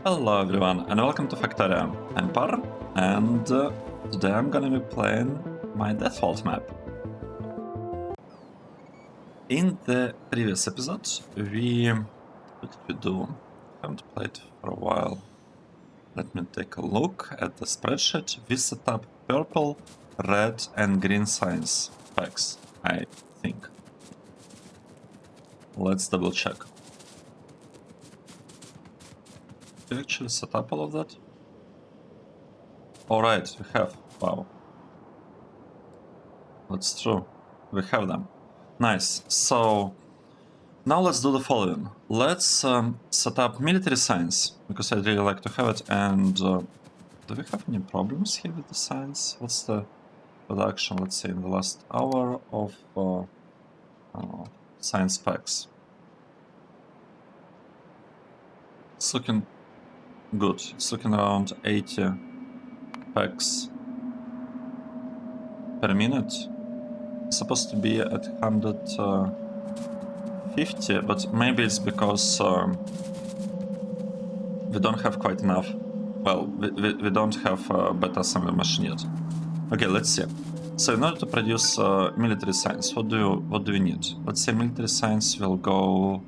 Hello everyone and welcome to Factorio. I'm Par and today I'm gonna be playing my DeathWorld map. In the previous episode what did we do? Haven't played for a while. Let me take a look at the spreadsheet. We set up purple, red and green science packs, I think. Let's double check. We actually set up all of that? Alright, we have. Wow. That's true. We have them. Nice. So now let's do the following. Let's set up military science, because I'd really like to have it. And do we have any problems here with the science? What's the production, let's say, in the last hour of science packs? It's looking good. It's looking around 80 packs per minute. It's supposed to be at 150, but maybe it's because we don't have quite enough. Well, we don't have a better assembly machine yet. Okay, let's see. So in order to produce military science, what do we need? Let's say military science will go.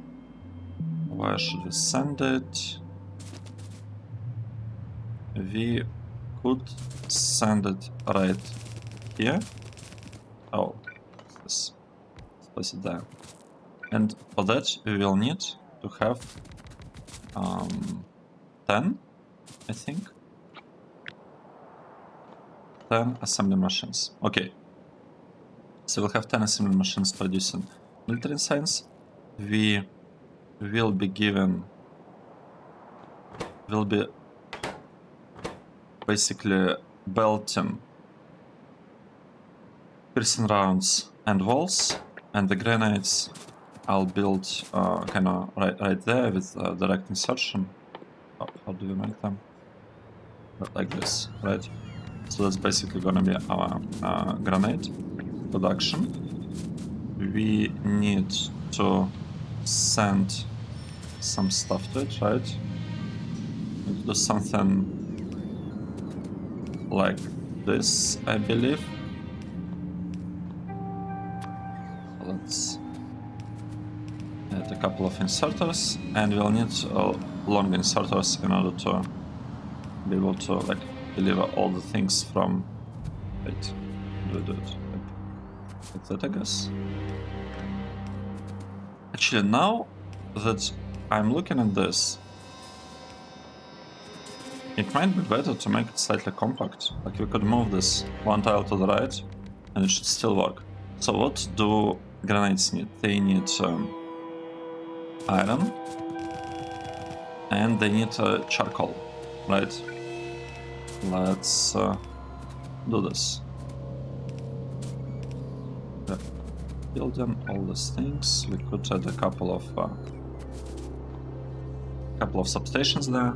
Where should we send it? We could send it right here. Oh, let's place it there. And for that we will need to have 10, I think. 10 assembly machines. Okay. So we'll have 10 assembly machines producing military science. We will be given. Will be basically belting piercing rounds and walls, and the grenades I'll build kind of right there with direct insertion. How do we make them? Like this, right? So that's basically gonna be our grenade production. We need to send some stuff to it, right? We need to do something like this, I believe. Let's add a couple of inserters, and we'll need long inserters in order to be able to like deliver all the things from. Wait, do it like that, I guess. Actually, now that I'm looking at this, it might be better to make it slightly compact. Like we could move this one tile to the right, and it should still work. So what do grenades need? They need iron, and they need charcoal, right? Let's do this. Building all these things. We could add a couple of substations there.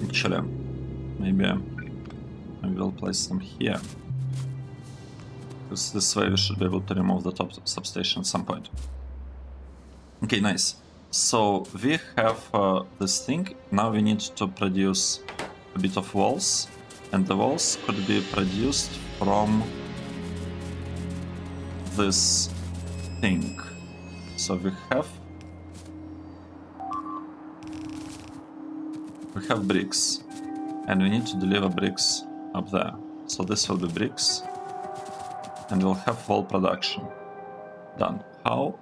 Actually, maybe we'll place them here. Because this way we should be able to remove the top substation at some point. Okay, nice. So we have this thing. Now we need to produce a bit of walls, and the walls could be produced from this thing. So we have bricks, and we need to deliver bricks up there. So this will be bricks, and we'll have wall production done. How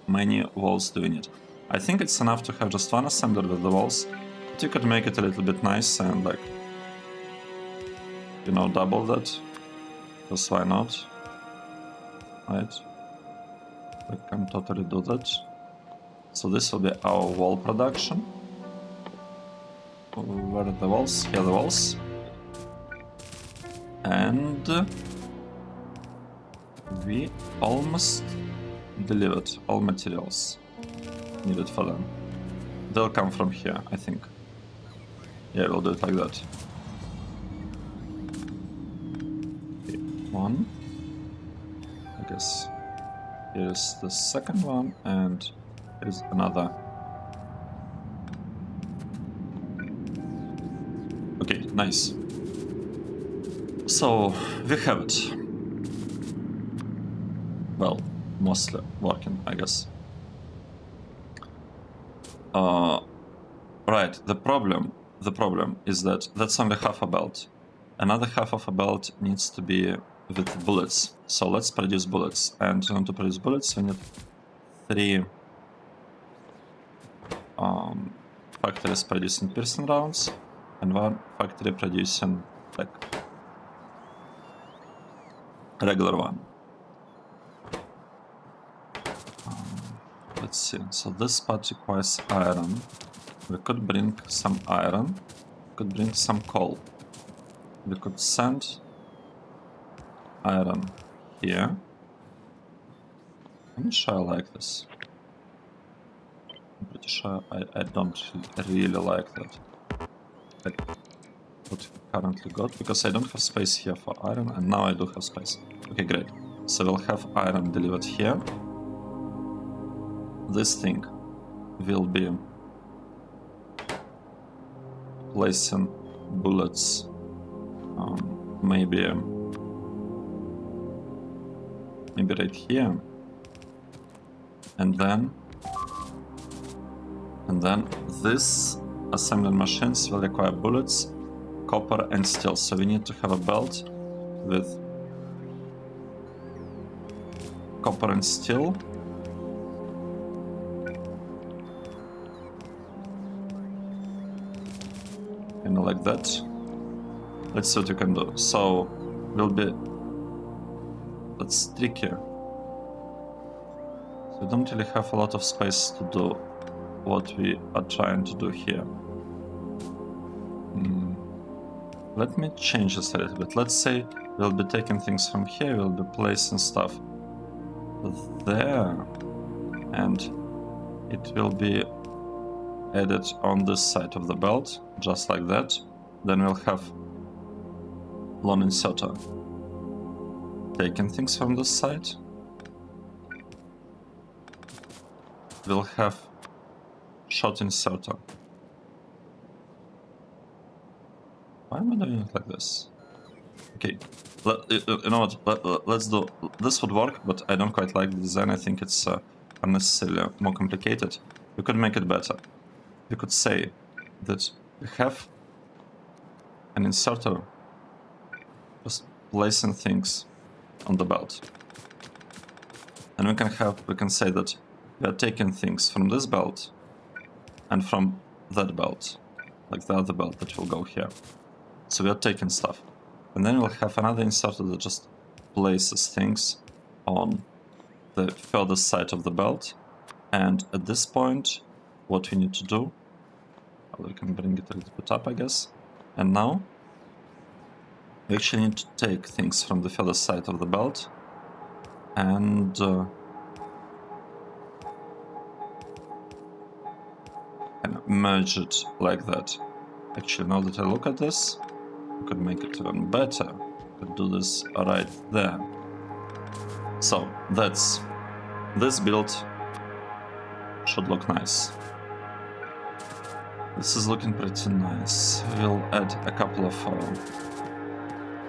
many walls do we need? I think it's enough to have just one assembler with the walls, but you could make it a little bit nice and like, you know, double that, because why not, right? We can totally do that. So this will be our wall production. Where are the walls? Here are the walls. And we almost delivered all materials needed for them. They'll come from here, I think. Yeah, we'll do it like that. Okay, one. I guess here's the second one, and here's another nice. So, we have it. Well, mostly working, I guess. Right, the problem is that that's only half a belt. Another half of a belt needs to be with bullets. So let's produce bullets. And in order to produce bullets, we need 3 factories producing piercing rounds and 1 factory producing like regular one. Let's see. So this part requires iron. We could bring some iron. We could bring some coal. We could send iron here. I'm not sure I like this. I'm pretty sure I don't really like that. Like what we currently got, because I don't have space here for iron, and now I do have space. Okay, great. So we'll have iron delivered here. This thing will be placing bullets, maybe right here, and then this assembling machines will require bullets, copper, and steel. So we need to have a belt with copper and steel. Kind of like that. Let's see what we can do. So will be, that's tricky. So we don't really have a lot of space to do what we are trying to do here. Let me change this a little bit. Let's say we'll be taking things from here, we'll be placing stuff there, and it will be added on this side of the belt, just like that. Then we'll have lone inserter taking things from this side. We'll have shot inserter. Why am I doing it like this? Okay, you know what, let's do, this would work, but I don't quite like the design. I think it's unnecessarily more complicated. We could make it better. We could say that we have an inserter just placing things on the belt. And we can say that we are taking things from this belt and from that belt, like the other belt that will go here. So we are taking stuff. And then we'll have another inserter that just places things on the further side of the belt. And at this point, what we need to do, well, we can bring it a little bit up, I guess. And now, we actually need to take things from the further side of the belt and merge it like that. Actually, now that I look at this, we could make it even better. We could do this right there. So, that's... this build should look nice. This is looking pretty nice. We'll add a couple of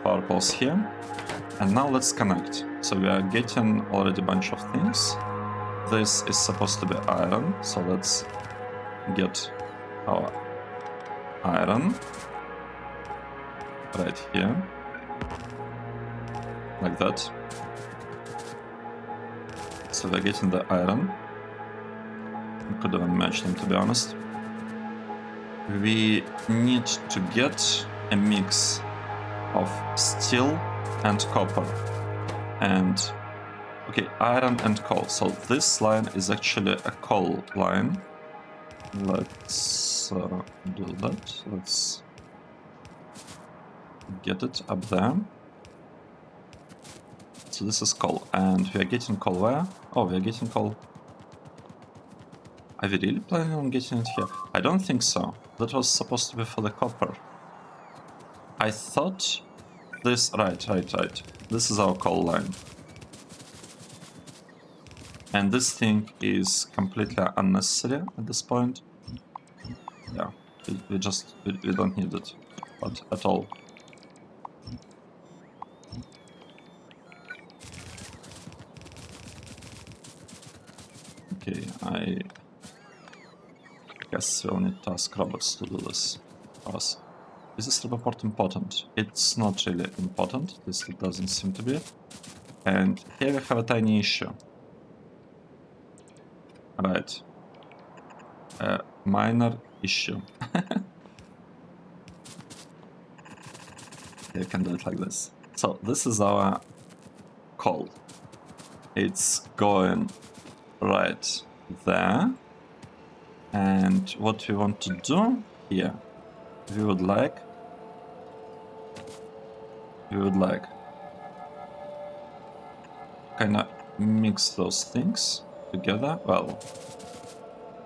power poles here. And now let's connect. So we are getting already a bunch of things. This is supposed to be iron, so let's get our iron right here, like that. So we're getting the iron. We could even match them, to be honest. We need to get a mix of steel and copper. And okay, iron and coal. So this line is actually a coal line. Let's do that. Let's get it up there. So this is coal, and we are getting coal where? Oh, we are getting coal. Are we really planning on getting it here? I don't think so. That was supposed to be for the copper. I thought this... Right. This is our coal line. And this thing is completely unnecessary at this point. Yeah, we don't need it. but at all. Okay, I guess we'll need to ask robots to do this for us. Is this report important? It's not really important, at least it doesn't seem to be. And here we have a tiny issue. Right. A minor issue. You can do it like this. So this is our call. It's going right there. And what we want to do here, we would like kind of mix those things together. Well,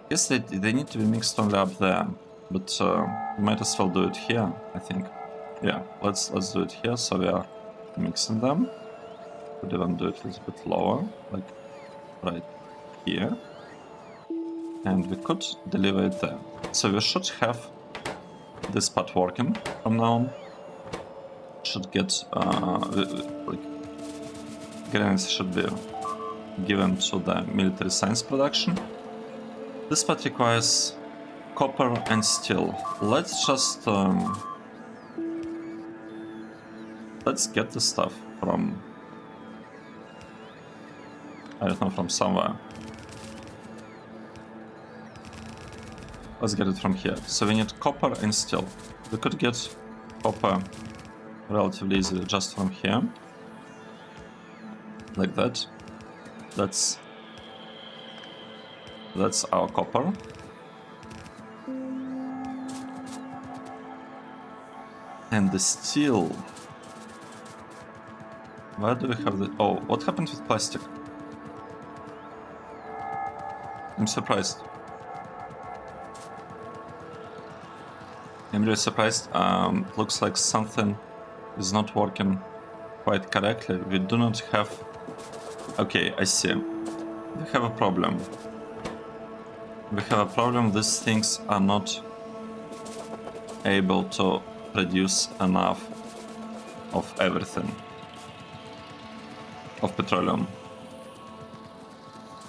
I guess they need to be mixed only up there, but we might as well do it here, I think. Yeah, let's do it here, so we are mixing them. Could even do it a little bit lower, like right here. And we could deliver it there. So we should have this part working from now on. Should get, like, grants should be given to the military science production. This part requires copper and steel. Let's just, let's get the stuff from, I don't know, from somewhere. Let's get it from here. So we need copper and steel. We could get copper relatively easily just from here. Like that. That's our copper. And the steel. Where do we have the... Oh, what happened with plastic? I'm surprised. I'm really surprised. Looks like something is not working quite correctly. We do not have... Okay, I see. We have a problem. We have a problem. These things are not able to produce enough of everything. Of petroleum.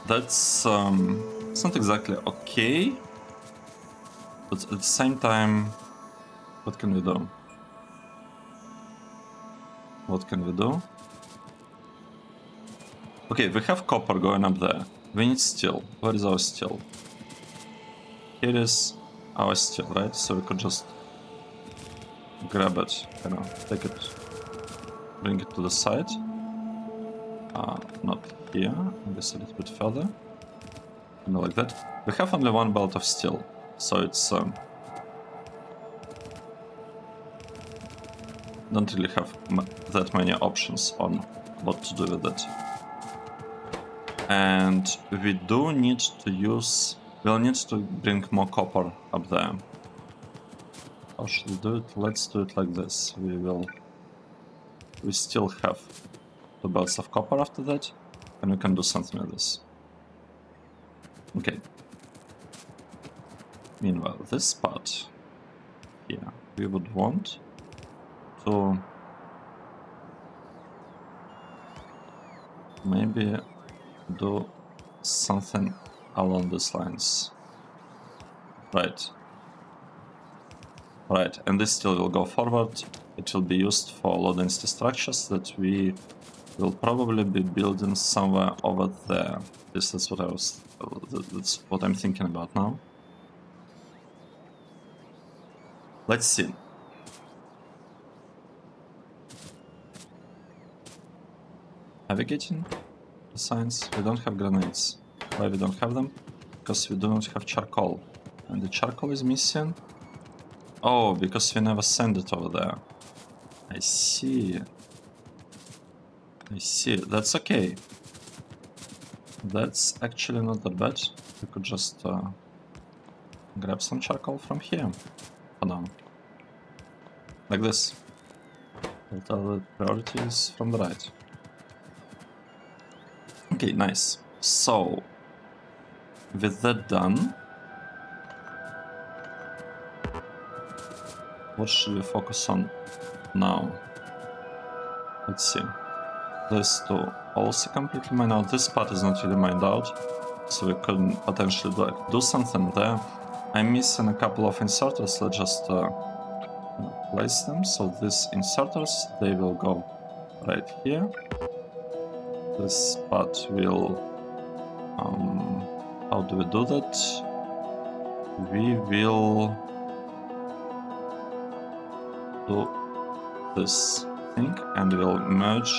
That's it's not exactly okay. But at the same time, what can we do? What can we do? Okay, we have copper going up there. We need steel. Where is our steel? Here is our steel, right? So we could just grab it, take it, bring it to the side. Not here, I guess a little bit further. Like that. We have only one belt of steel, so it's don't really have that many options on what to do with it. And we do need to use... We'll need to bring more copper up there. How should we do it? Let's do it like this. We still have 2 belts of copper after that, and we can do something like this. Okay. Meanwhile, this part here, we would want to maybe do something along these lines. Right. Right, and this still will go forward. It will be used for low density structures that we will probably be building somewhere over there. That's what I'm thinking about now. Let's see. Navigating the science. We don't have grenades. Why we don't have them? Because we do not have charcoal. And the charcoal is missing. Oh, because we never send it over there. I see. I see. That's okay. That's actually not that bad. We could just grab some charcoal from here for now. Like this. We'll tell the priorities from the right. Okay, nice. So, with that done, What should we focus on now? Let's see. This to also completely mine out. This part is not really mined out, so we could potentially do something there. I'm missing a couple of inserters. Let's just place them. So these inserters, they will go right here. This part will... how do we do that? We will do this thing and we'll merge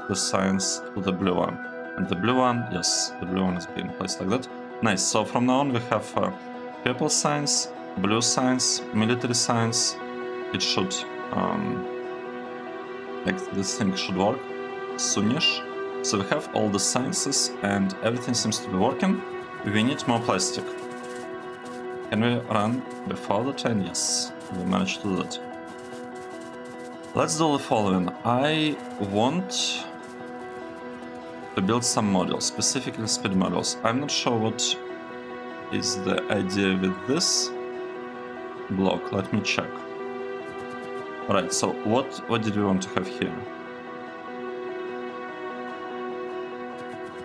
the signs to the blue one. And the blue one, yes, the blue one is being placed like that. Nice. So from now on we have purple signs, blue signs, military signs. It should, like this thing should work soonish. So we have all the sciences and everything seems to be working. We need more plastic. Can we run before the train? Yes, we managed to do that. Let's do the following. I want to build some modules, specifically speed modules. I'm not sure what is the idea with this block. Let me check. Alright, so what did we want to have here?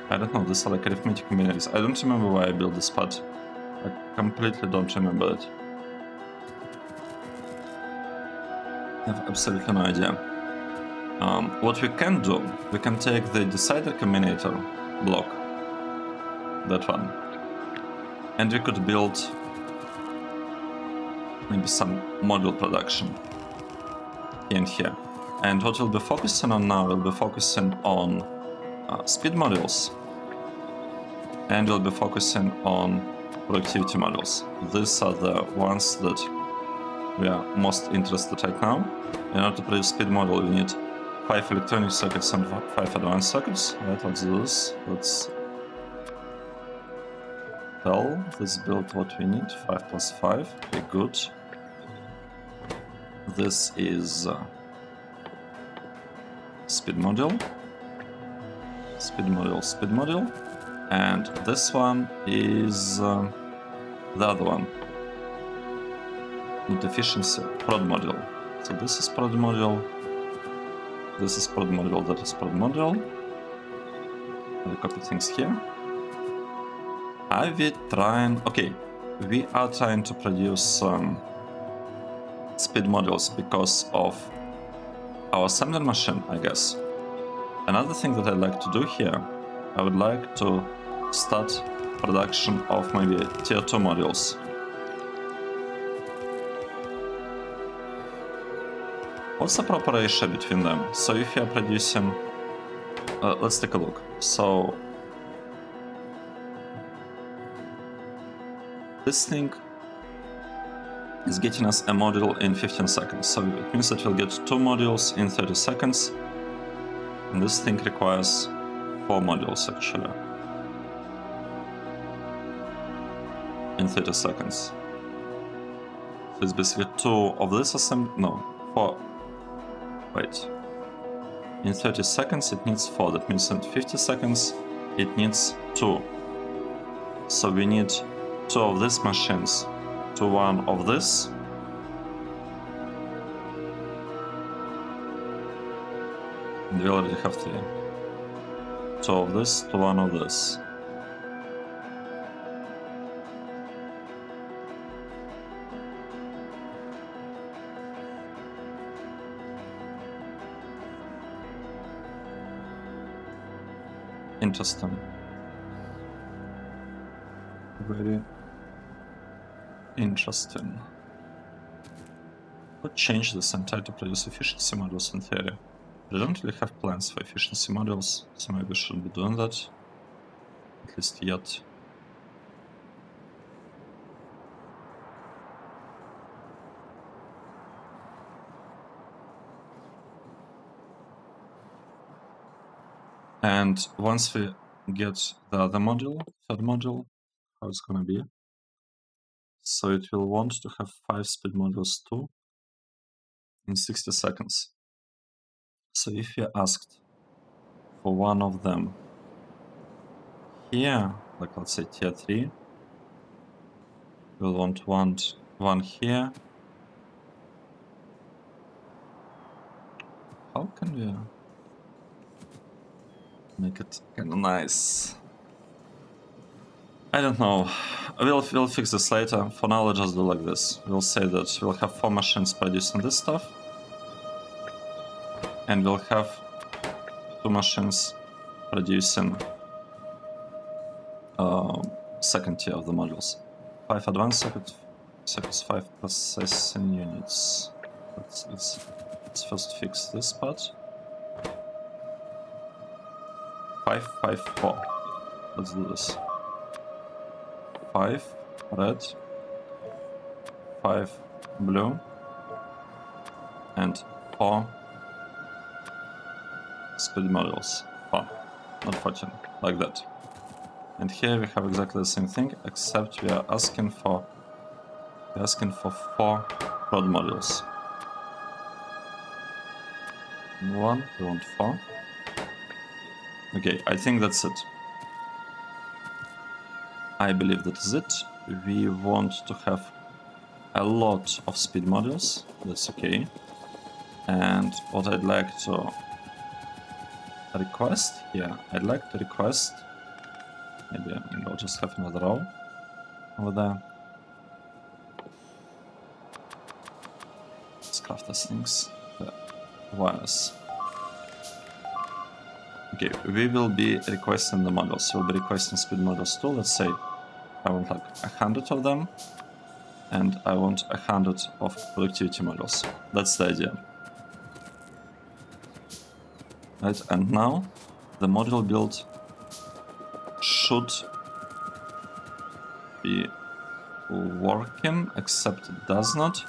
I don't know, these are like arithmetic combinations. I don't remember why I built this part. I completely don't remember it. I have absolutely no idea. What we can do, we can take the decider combinator block, that one, and we could build maybe some module production here and here. And what we'll be focusing on now, we'll be focusing on speed modules, and we'll be focusing on productivity modules. These are the ones that we are most interested right now. In order to produce speed module, we need 5 electronic circuits and 5 advanced circuits. Right, let's do this. Let's tell this build what we need. 5 plus 5. Okay, good. This is speed module. Speed module, speed module. And this one is the other one. Not efficiency, prod module. So this is prod module. This is prod module, that is prod module. I'll copy things here. Are we trying... Okay, we are trying to produce speed modules because of our assembly machine, I guess. Another thing that I'd like to do here, I would like to start production of maybe tier 2 modules. What's the proper ratio between them? So if you are producing... let's take a look. So this thing is getting us a module in 15 seconds. So it means that we'll get 2 modules in 30 seconds. And this thing requires 4 modules actually. In 30 seconds. So it's basically 2 of this assembly... No, 4. Wait. In 30 seconds it needs 4. That means in 50 seconds it needs 2. So we need 2 of these machines to 1 of this. And we already have 3. 2 of this to 1 of this. Interesting. Very interesting. Could change this and try to produce efficiency modules in theory. I don't really have plans for efficiency modules, so maybe we shouldn't be doing that. At least yet. And once we get the other module, third module, how it's gonna be. So it will want to have 5 speed modules too in 60 seconds. So if you asked for one of them here, like let's say tier 3, we'll want one here, how can we make it kind of nice? I don't know. We'll fix this later. For now, let's just do like this. We'll say that we'll have 4 machines producing this stuff, and we'll have 2 machines producing second tier of the modules. 5 advanced circuits, 5 processing units. Let's first fix this part. 5, 5, 4. Let's do this. 5 red, 5 blue, and 4 speed modules. 4, not 14, like that. And here we have exactly the same thing, except we are asking for 4 prod modules. 1, we want 4. Okay, I think that's it. I believe that is it. We want to have a lot of speed modules, that's okay. And what I'd like to request here, I'd like to request, maybe I'll just have another row over there. Let's craft these things. The wires. Okay, we will be requesting the modules. We'll be requesting speed modules too. Let's say I want like 100 of them, and I want 100 of productivity modules. That's the idea. Right, and now the module build should be working, except it does not,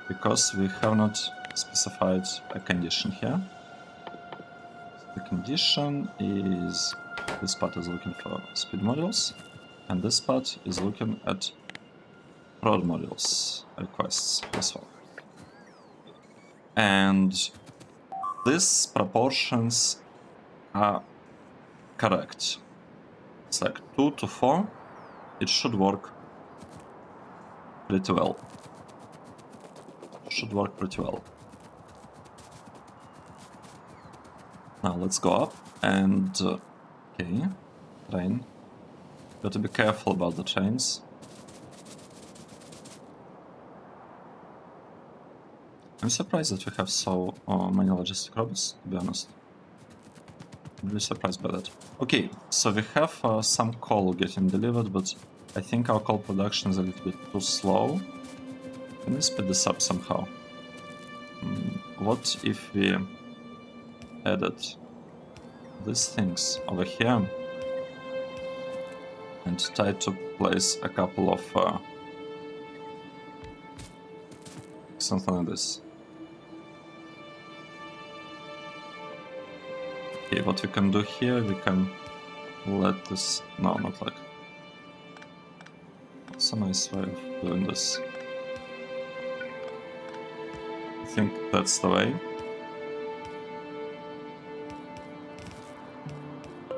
because we have not specified a condition here. The condition is this part is looking for speed modules, and this part is looking at prod modules requests as well. And these proportions are correct. It's like 2 to 4. It should work pretty well. Should work pretty well. Now let's go up and okay, train. Got to be careful about the trains. I'm surprised that we have so many logistic robots, to be honest. I'm really surprised by that. Okay, so we have some coal getting delivered, but I think our coal production is a little bit too slow. Can we speed this up somehow? What if we added these things over here and tried to place a couple of something like this? Okay, what we can do here, we can let this... No, not like... It's a nice way of doing this. I think that's the way.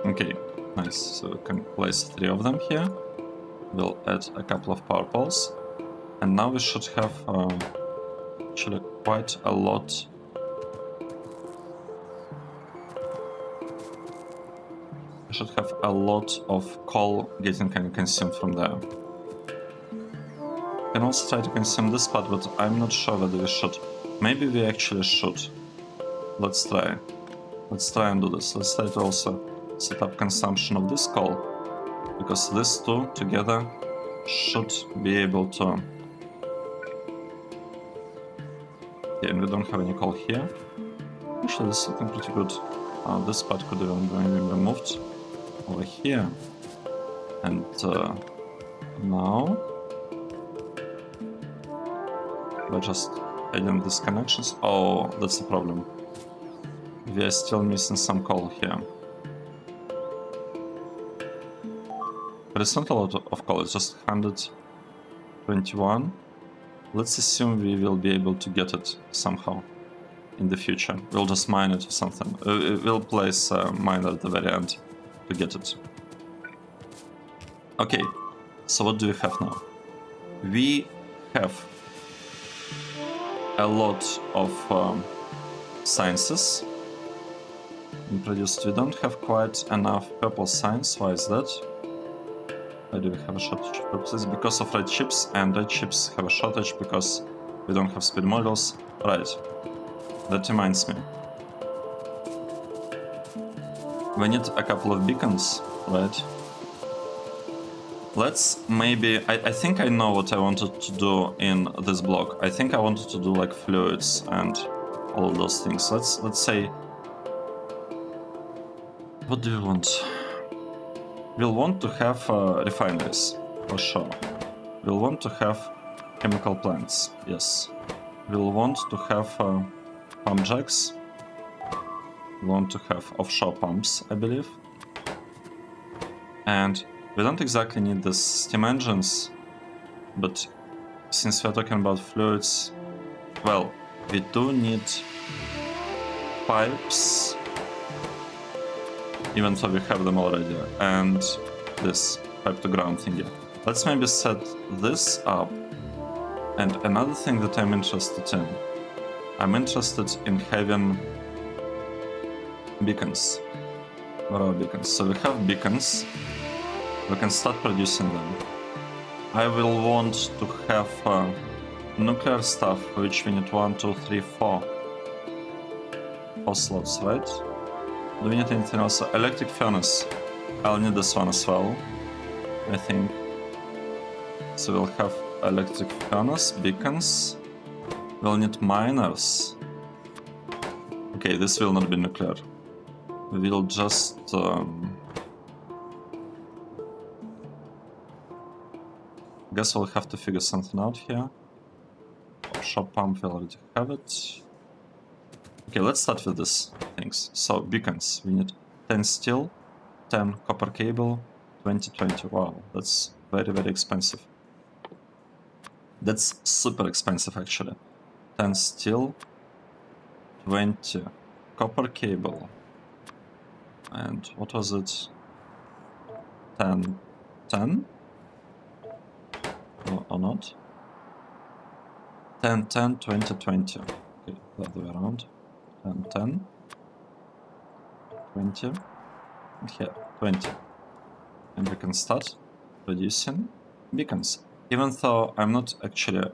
Okay, nice. So we can place 3 of them here. We'll add a couple of power poles. And now we should have actually quite a lot. We should have a lot of coal getting kind of consumed from there. We can also try to consume this part, but I'm not sure whether we should. Maybe we actually should. Let's try. Let's try and do this. Let's try to also set up consumption of this coal, because these two together should be able to... Okay, and we don't have any coal here. Actually, this is looking pretty good. This part could even be moved over here. And now we're just adding these connections. Oh, that's the problem. We are still missing some coal here. But it's not a lot of coal, it's just 121. Let's assume we will be able to get it somehow in the future. We'll just mine it or something. We'll place a miner at the very end to get it. Okay, so what do we have now? We have a lot of sciences. produced. We don't have quite enough purple signs. Why is that? Why do we have a shortage of purple? It's because of red chips, and red chips have a shortage because we don't have speed models. Right. That reminds me. We need a couple of beacons, right? Let's maybe... I think I know what I wanted to do in this block. I think I wanted to do like fluids and all of those things. Let's say... What do we want? We'll want to have refineries, for sure. We'll want to have chemical plants, yes. We'll want to have pump jacks. We want to have offshore pumps, I believe. And we don't exactly need the steam engines, but since we're talking about fluids, well, we do need pipes, even though we have them already, and this pipe to ground thingy. Let's maybe set this up. And another thing that I'm interested in, I'm interested in having beacons. What are beacons? So we have beacons. We can start producing them. I will want to have nuclear stuff, which we need 1, 2, 3, 4 slots, right? Do we need anything else? Electric furnace. I'll need this one as well, I think. So we'll have electric furnace, beacons. We'll need miners. Okay, this will not be nuclear. We'll just... guess we'll have to figure something out here. Offshore pump, we already have it. Okay, let's start with these things. So, beacons. We need 10 steel, 10 copper cable, 20. Wow, that's very, very expensive. That's super expensive, actually. 10 steel, 20 copper cable. And what was it? 10? Or not? 10, 20. Okay, the other way around. 10, 20. And here, 20. And we can start producing beacons. Even though I'm not actually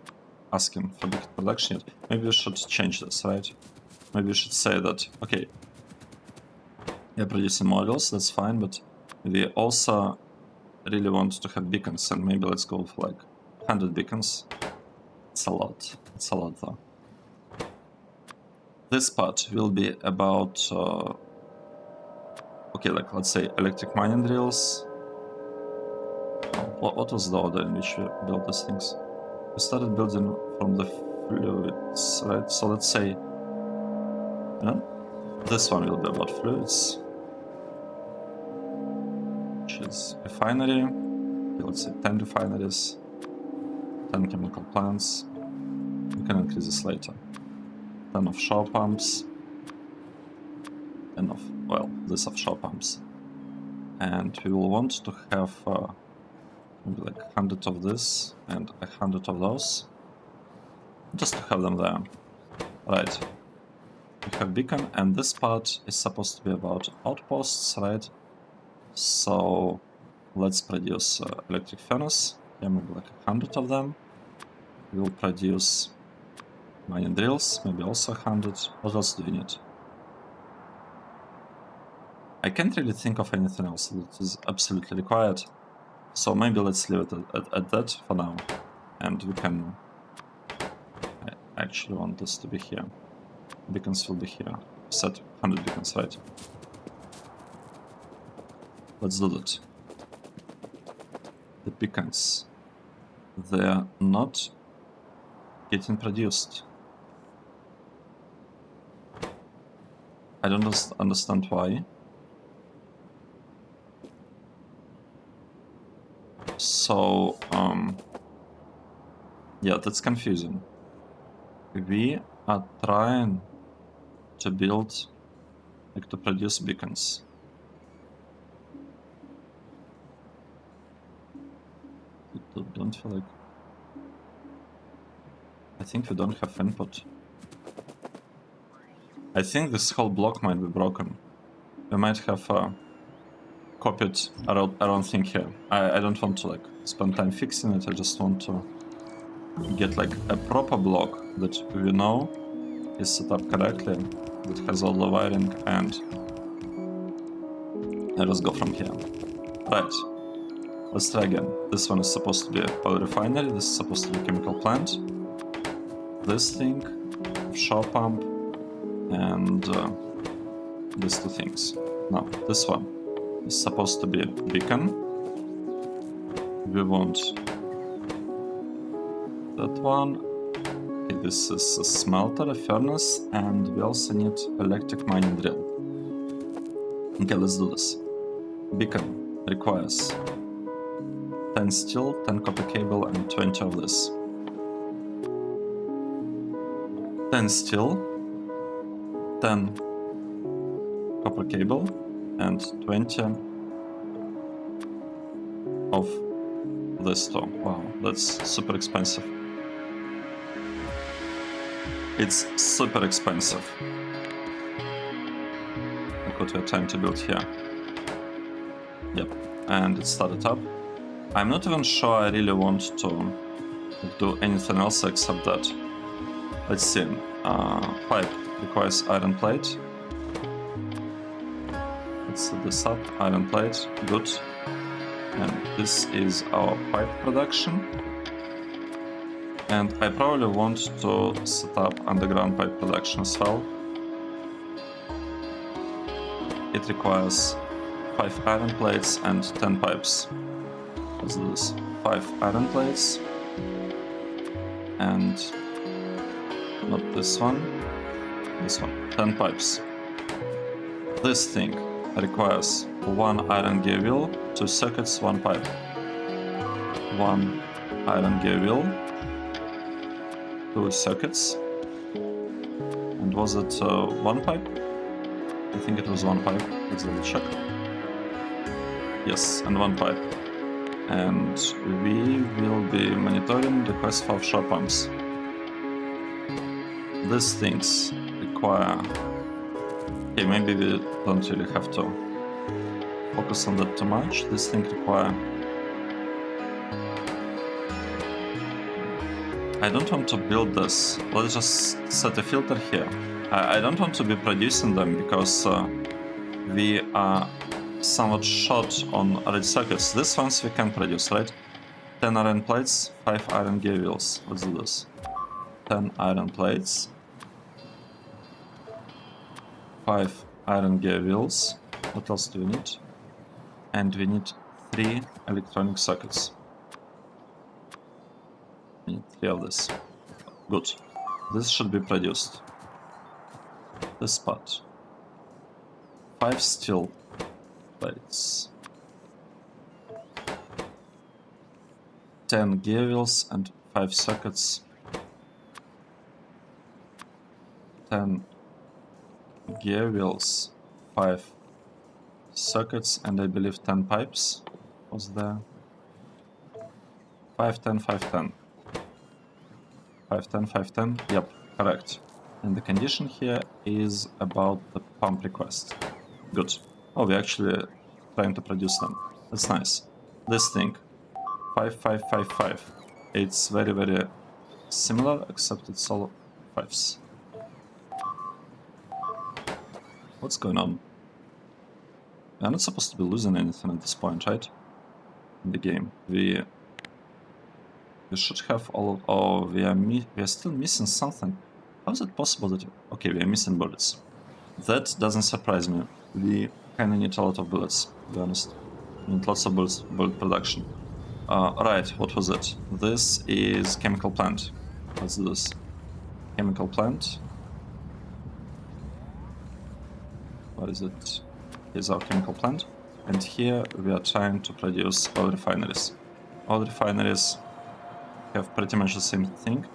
asking for beacon production yet, maybe we should change this, right? Maybe we should say that, okay, we're producing modules, that's fine, but we also really want to have beacons, and maybe let's go for like 100 beacons. It's a lot. It's a lot, though. This part will be about, okay, like let's say electric mining drills. What was the order in which we built these things? We started building from the fluids, right? So let's say, you know, this one will be about fluids, which is refinery. Okay, let's say 10 refineries, 10 chemical plants. We can increase this later. 10 offshore pumps, 10 of, well, this offshore pumps. And we will want to have maybe like 100 of this and 100 of those, just to have them there. Right. We have beacon, and this part is supposed to be about outposts, right? So let's produce electric furnace. Yeah, maybe like 100 of them. We'll produce mining drills, maybe also 100. What else do we need? I can't really think of anything else that is absolutely required. So maybe let's leave it at that for now. And we can... I actually want this to be here. Beacons will be here. Set 100 beacons, right? Let's do that. The beacons. They're not getting produced. I don't understand why. So, yeah, that's confusing. We are trying to build, like, to produce beacons. Don't feel like... I think we don't have input. I think this whole block might be broken. we might have copied around thing here. I don't want to like spend time fixing it. I just want to get like a proper block that we know is set up correctly, that has all the wiring, and let us go from here. Right, let's try again. This one is supposed to be a refinery, this is supposed to be a chemical plant. This thing, shore pump, and these two things. Now, this one is supposed to be a beacon. We want that one. Okay, this is a smelter, a furnace, and we also need electric mining drill. Okay, let's do this. Beacon requires 10 steel, 10 copper cable, and 20 of this. 10 steel, 10 copper cable, and 20 of this too. Wow, that's super expensive. It's super expensive. Look what we're trying to build here. Yep, and it started up. I'm not even sure I really want to do anything else except that. Let's see. Pipe requires iron plate. Let's set this up. Iron plate, good. And this is our pipe production. And I probably want to set up underground pipe production as well. It requires 5 iron plates and 10 pipes. Let's do this. 5 iron plates. And not this one. This one. 10 pipes. This thing requires 1 iron gear wheel, 2 circuits, 1 pipe. 1 iron gear wheel, 2 circuits. And was it 1 pipe? I think it was 1 pipe. Let's double check. Yes, and 1 pipe. And we will be monitoring the request for offshore pumps. These things require... Okay, maybe we don't really have to focus on that too much. This thing require... I don't want to build this. Let's just set a filter here. I don't want to be producing them because we are somewhat short on red circuits. These ones we can produce, right? 10 iron plates, 5 iron gear wheels. Let's do this. 10 iron plates, 5 iron gear wheels. What else do we need? And we need 3 electronic circuits. We need 3 of this. Good. This should be produced. This part. 5 steel plates. 10 gear wheels and 5 circuits. 10 gear wheels, 5 circuits, and I believe 10 pipes was there. 5, 10, 5, 10. 5, 10, 5, 10. Yep, correct. And the condition here is about the pump request. Good. Oh, we're actually trying to produce them. That's nice. This thing, 5, 5, 5, 5. It's very, very similar, except it's all 5s. What's going on? We're not supposed to be losing anything at this point, right? In the game. We should have all of... Oh, we are still missing something. How is it possible that... Okay, we are missing bullets. That doesn't surprise me. We kinda need a lot of bullets, to be honest. We need lots of bullets, bullet production. Right, what was it? This is chemical plant. Let's do this. Chemical plant. What is it? Here's our chemical plant. And here we are trying to produce oil refineries. Oil refineries have pretty much the same thing.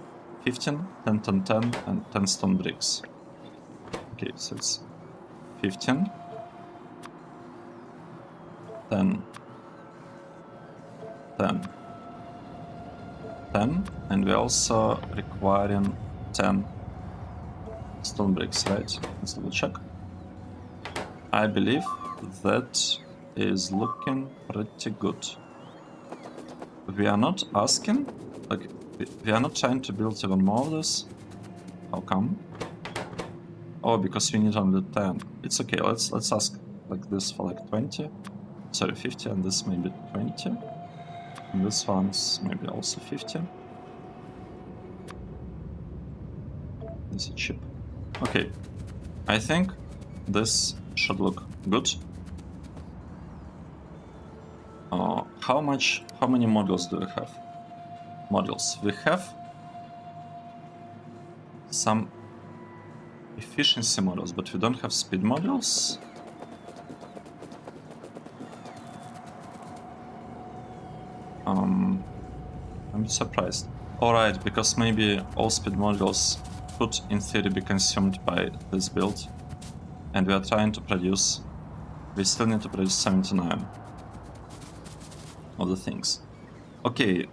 15, 10, 10, 10, and 10 stone bricks. Okay, so it's 15, 10, 10, 10, and we're also requiring 10 stone bricks, right? Let's double check. I believe that is looking pretty good. We are not asking, like, we are not trying to build even more of this. How come? Oh, because we need only 10. It's okay, let's ask like this for like 20. Sorry, 50, and this maybe 20. And this one's maybe also 50. This is cheap. Okay, I think this should look good. How many modules do we have? Modules. We have some efficiency modules, but we don't have speed modules. I'm a bit surprised. Alright, because maybe all speed modules could in theory be consumed by this build. And we are trying to produce... We still need to produce 79 of the things. Okay,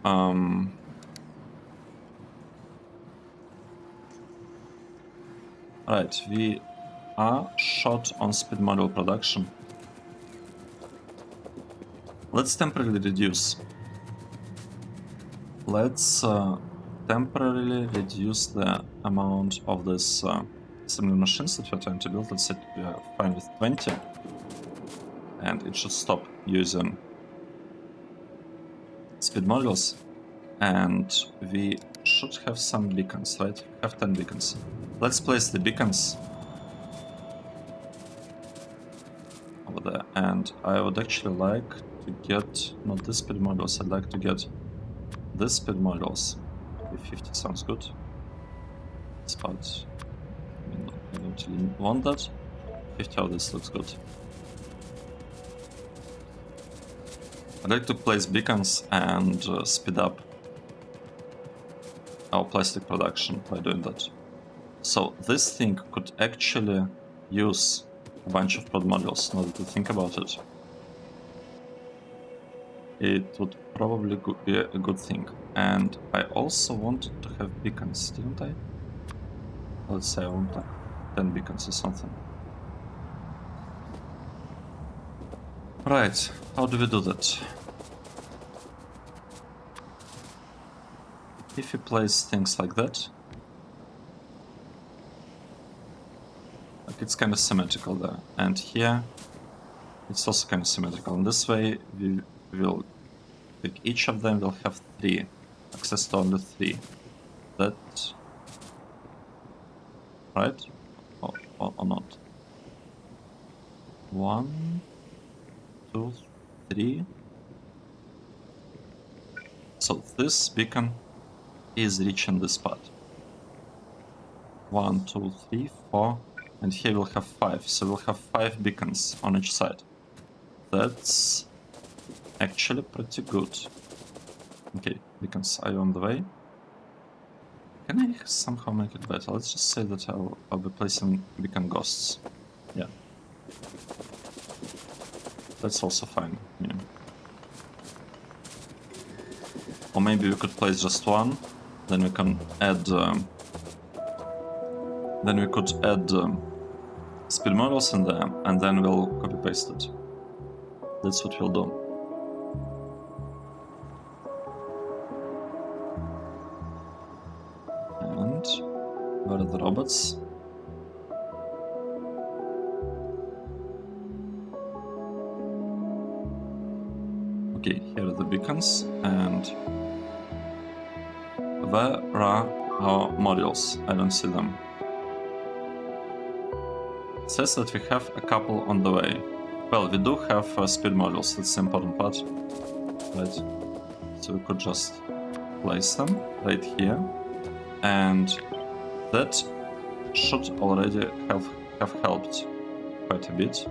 right, we are short on speed module production. Let's temporarily reduce. Let's temporarily reduce the amount of this assembly machines that we're trying to build. Let's say we are fine with 20. And it should stop using speed modules. And we should have some beacons, right? We have 10 beacons. Let's place the beacons over there. And I would actually like to get, not this speed modules, I'd like to get this speed modules. Okay, 50 sounds good. But I don't really want that. 50 of this looks good. I'd like to place beacons and speed up our plastic production by doing that. So this thing could actually use a bunch of prod modules, now that you think about it. It would probably be a good thing. And I also wanted to have beacons, didn't I? Let's say I want like 10 beacons or something. Right, how do we do that? If you place things like that, like it's kind of symmetrical there, and here it's also kind of symmetrical. And this way we will, like each of them will have 3, access to only 3. That, right? Or not? 1, 2, 3. So this beacon is reaching this spot. 1, 2, 3, 4, and here we'll have 5. So we'll have 5 beacons on each side. That's actually pretty good. Okay, beacons are on the way. Can I somehow make it better? Let's just say that I'll be placing beacon ghosts. Yeah. That's also fine. Yeah. Or maybe we could place just one, then we can add... then we could add speed models in there, and then we'll copy paste it. That's what we'll do. And where are the robots? Okay, here are the beacons, and where are our modules? I don't see them. It says that we have a couple on the way. Well, we do have speed modules, that's the important part. Right. So we could just place them right here. And that should already have helped quite a bit.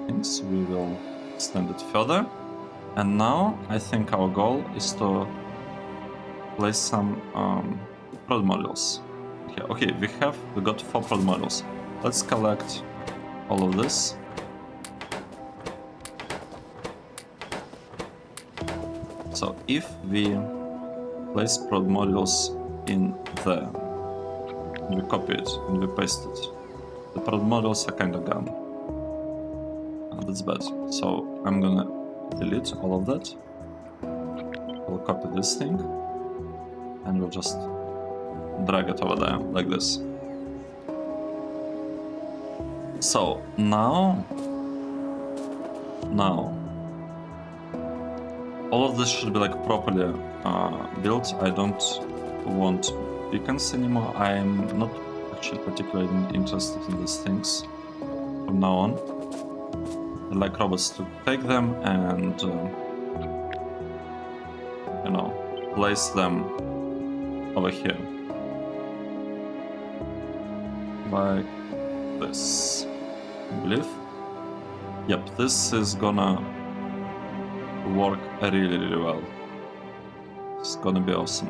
Things we will extend it further. And now I think our goal is to place some prod modules. Here. Okay, we got 4 prod modules. Let's collect all of this. So if we place prod modules in there, and we copy it and we paste it, The product models are kind of gone. That's bad. So I'm gonna delete all of that. We'll copy this thing and we'll just drag it over there like this. So now all of this should be like properly built. I don't want beacons anymore. I'm not actually particularly interested in these things from now on. I'd like robots to take them and you know, place them over here like this, I believe. Yep, this is gonna work really well. It's gonna be awesome.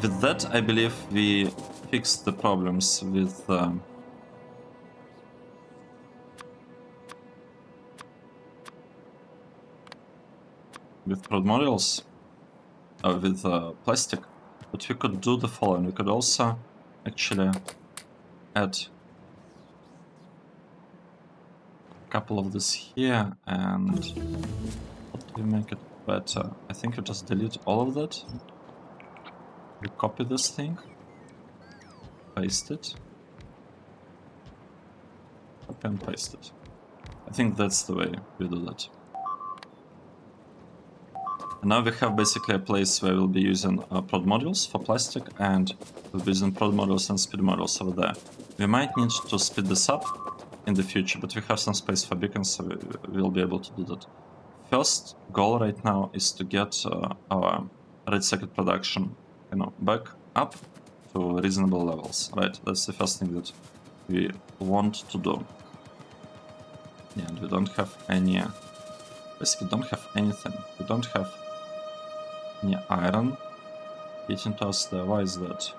With that, I believe we fixed the problems with primordials, with plastic. But we could do the following. We could also actually add a couple of this here, and how do we make it better? I think we just delete all of that. We copy this thing, paste it, copy and paste it. I think that's the way we do that. And now we have basically a place where we'll be using prod modules for plastic, and we'll be using prod modules and speed modules over there. We might need to speed this up in the future, but we have some space for beacons, so we'll be able to do that. First goal right now is to get our red circuit production, you know, back up to reasonable levels, right? That's the first thing that we want to do. Yeah, and we don't have any... Basically, don't have anything. We don't have any iron getting to us there. Why is that?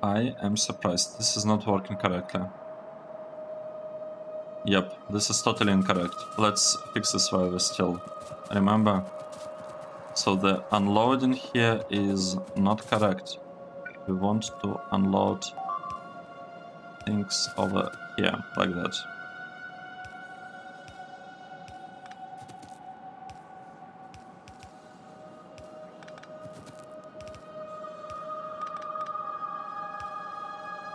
I am surprised. This is not working correctly. Yep, this is totally incorrect. Let's fix this while we still remember. So the unloading here is not correct. We want to unload things over here, like that.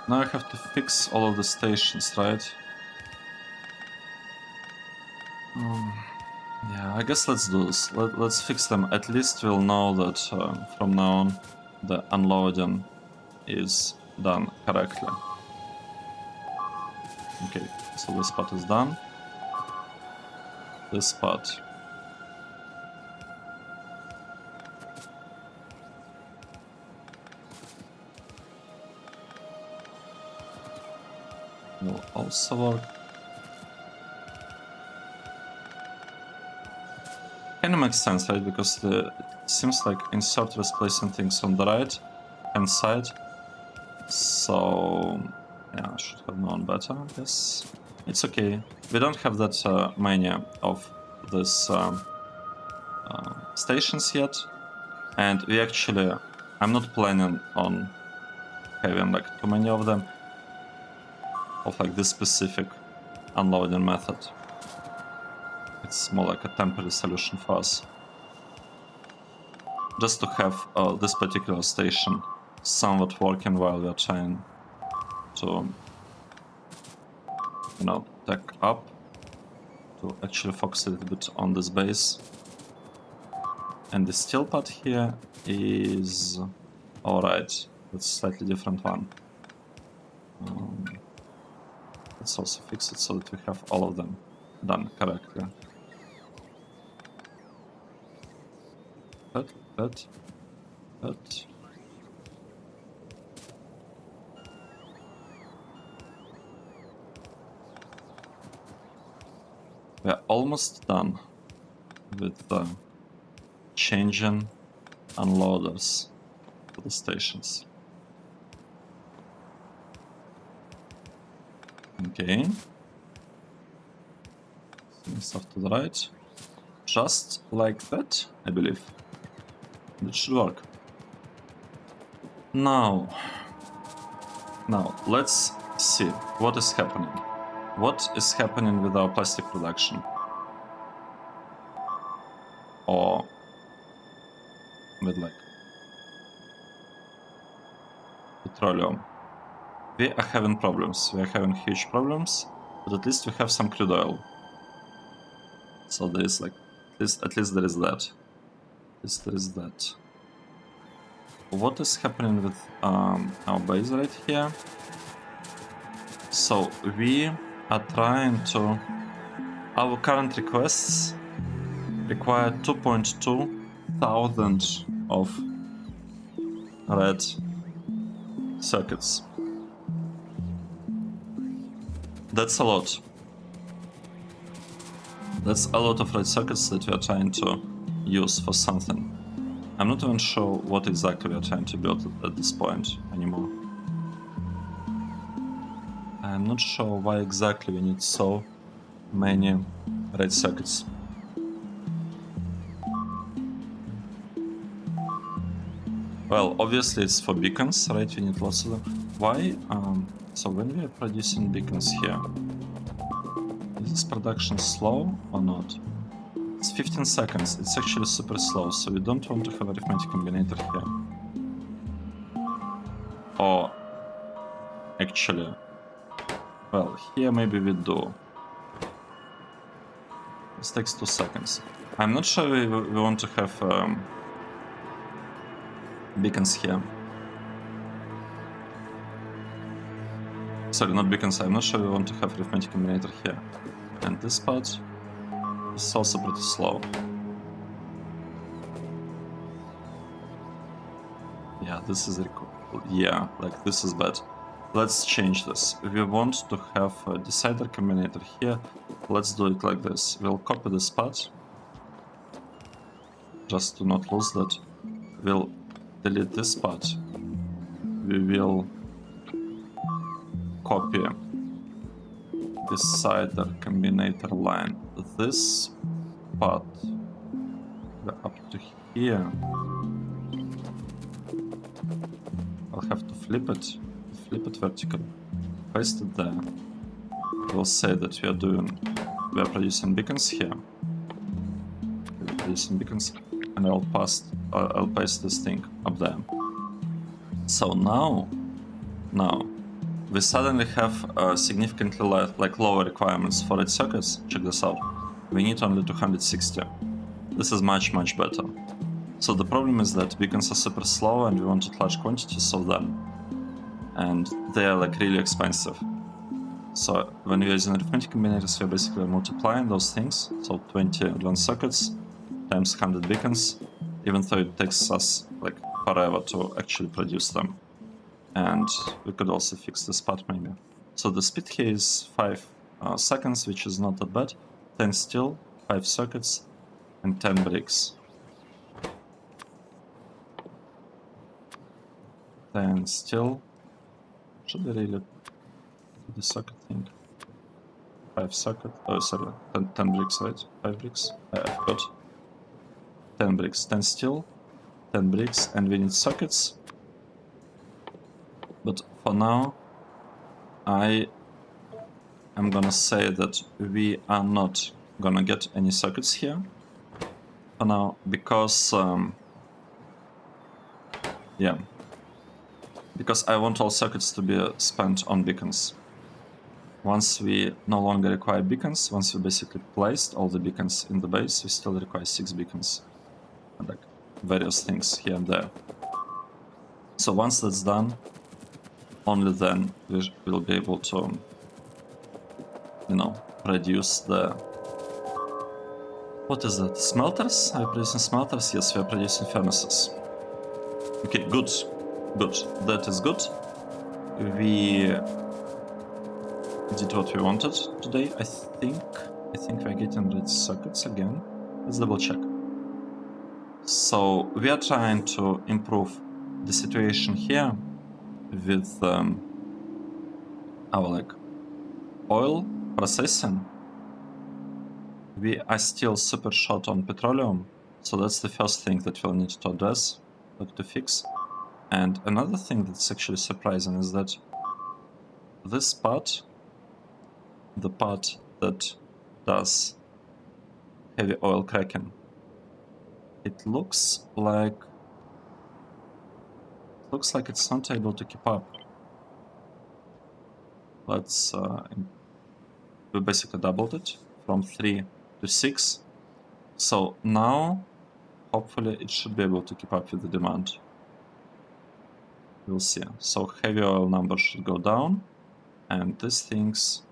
Now I have to fix all of the stations, right? Yeah, I guess let's do this. Let's fix them. At least we'll know that from now on the unloading is done correctly. Okay, so this part is done. This part. Will also work. Kind of makes sense, right? Because it seems like insert is placing things on the right hand side. So yeah, I should have known better, I guess. It's okay. We don't have that many of these stations yet, and we actually... I'm not planning on having like too many of them, of like this specific unloading method. It's more like a temporary solution for us. Just to have this particular station somewhat working while we're trying to, you know, tech up, to actually focus a little bit on this base. And the steel part here is alright. That's a slightly different one. Let's also fix it so that we have all of them done correctly. That. We're almost done with changing unloaders for the stations. Okay. and stuff to the right. Just like that, I believe. It should work. Now, let's see what is happening. What is happening with our plastic production? Or with like petroleum. We are having problems. We are having huge problems, but at least we have some crude oil. So there is like, at least there is that. At least there is that. What is happening with our base right here? So we are trying to... Our current requests require 2.2 thousand of red circuits. That's a lot. That's a lot of red circuits that we are trying to use for something. I'm not even sure what exactly we are trying to build at this point anymore. I'm not sure why exactly we need so many red circuits. Well, obviously it's for beacons, right? We need lots of them. Why? So when we are producing beacons here, is this production slow or not? It's 15 seconds. It's actually super slow, so we don't want to have arithmetic combinator here. Or actually, well, here maybe we do. This takes 2 seconds. I'm not sure we want to have beacons here. Sorry, not beacons. I'm not sure we want to have arithmetic combinator here. And this part is also pretty slow. Yeah, this is yeah, like this is bad. Let's change this. We want to have a decider combinator here. Let's do it like this. We'll copy this part, just to not lose that. We'll delete this part. We will copy decider combinator line. This part up to here. I'll have to flip it vertically, paste it there. We'll say that we are producing beacons here. We're producing beacons, and I'll paste this thing up there. So now we suddenly have significantly lower requirements for red circuits. Check this out. We need only 260. This is much better. So the problem is that beacons are super slow and we wanted large quantities of them. And they are like really expensive. So when we're using arithmetic combinators, we're basically multiplying those things. So 20 advanced circuits times 100 beacons, even though it takes us like forever to actually produce them. And we could also fix this part maybe. So the speed here is 5 seconds, which is not that bad. 10 steel, 5 circuits, and 10 bricks. 10 steel. Should we really do the circuit thing? 5 circuit. Oh, sorry. 10 bricks, right? 5 bricks. I forgot. 10 bricks. 10 steel, 10 bricks, and we need circuits. But for now, I am gonna say that we are not gonna get any circuits here for now, because yeah, because I want all circuits to be spent on beacons. Once we no longer require beacons, once we basically placed all the beacons in the base, we still require 6 beacons, and like various things here and there. So once that's done, only then we will be able to, you know, produce the... What is that? Smelters? Are we producing smelters? Yes, we are producing furnaces. Okay, good. Good. That is good. We did what we wanted today. I think we're getting red circuits again. Let's double check. So we are trying to improve the situation here with our like oil processing. We are still super short on petroleum, so that's the first thing that we'll need to address, like to fix. And another thing that's actually surprising is that this part, the part that does heavy oil cracking, it looks like it's not able to keep up. Let's we basically doubled it from 3 to 6. So now hopefully it should be able to keep up with the demand. We'll see. So heavy oil numbers should go down, and these things,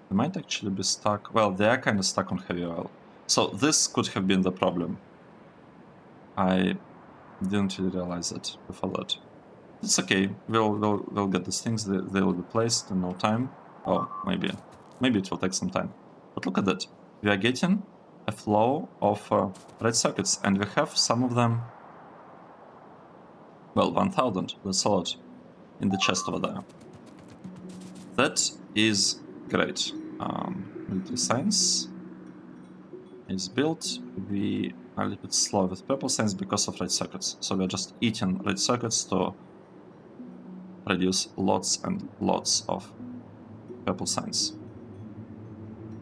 they might actually be stuck. Well, they are kind of stuck on heavy oil. So this could have been the problem. I didn't really realize it before that. It's okay. We'll get these things. They will be placed in no time. Oh, maybe it will take some time. But look at that. We are getting a flow of red circuits, and we have some of them. Well, 1,000. That's a lot in the chest over there. That is great. Military science is built. We are a little bit slow with purple science because of red circuits. So we're just eating red circuits to produce lots and lots of purple science.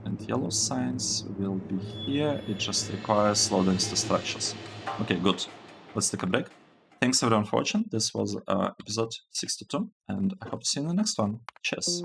And yellow science will be here. It just requires loading the structures. Okay, good. Let's take a break. Thanks everyone for watching. This was episode 62, and I hope to see you in the next one. Cheers.